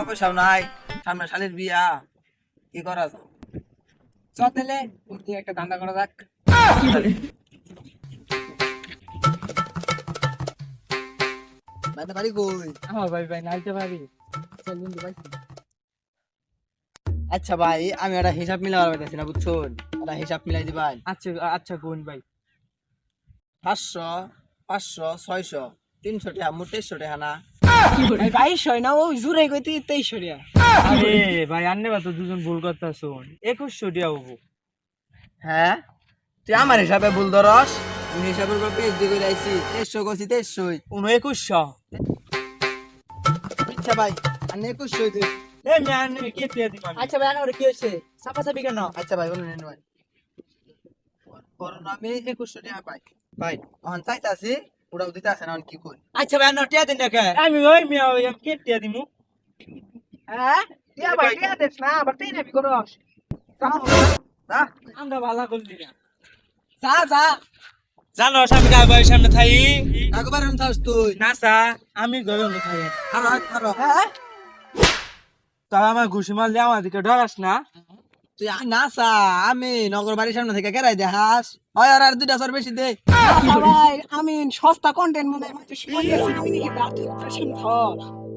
পয়সাও নাই, সামনে শালির বিয়া, কি করা যায়? চল তাহলে একটা ধান্দা করা যাক। বাড়ি কই? আমার ভাই নাইতে পারি। চল বন্ধু ভাই। আচ্ছা ভাই, আমি একটা হিসাব মিলাবার পাইতেছি না, বুঝছুন? একটা হিসাব মিলাই দিবাই। আচ্ছা আচ্ছা কোন ভাই? 500, 500, 600, 300 টাকা, মোট 300 টাকা না? ভাই 2200 না, ও জুরে কইতে 2300 টাকা। আরে ভাই আন্নে বা তো দুজন ভুল কথা শুন। 2100 টাকা হবো। হ্যাঁ, তুই আমার হিসাবে ভুল ধরস। আমি হিসাবের উপর পিএইচডি করে আইছি। 2300 কইছি, 2300। 2100। আচ্ছা ভাই, আর 2100 দিই। এ ম্যান কে টিয়া দিবা? আচ্ছা ভাই আরে কি হইছে? সাফাসাফি কেন? আচ্ছা ভাই, বলুন নেন ভাই। আমি 2100 টাকা পাই। ভাই, এখন চাইতাছি, ওরাও দিতে আসে না, এখন কি করি? আচ্ছা ভাই টিয়া দিন না কে? আমি ওই মিয়া ওই কে টিয়া দিমু? হ্যাঁ? টিয়া ভাই টিয়া দেস না, আবার তুই নেবি করস। যা, আমরা ভালো করলি না। যা। জানো আমি কার বাড়ির সামনে থাই? একবার এরকম চাস তুই। না সা আমি ঘরে থাই। খারো। হ্যাঁ? তারা আমার ঘুষি মারলে আমার দিকে ডরাস না? তুই না চা, আমি নগর বাড়ির সামনে থেকে কেরাই দেখাস। হয় আর 2টা সর বেশি দে। ভাই আমি সস্তা কন্টেন্ট মনে হয় শুনতেছি আমি নাকি বাড়তি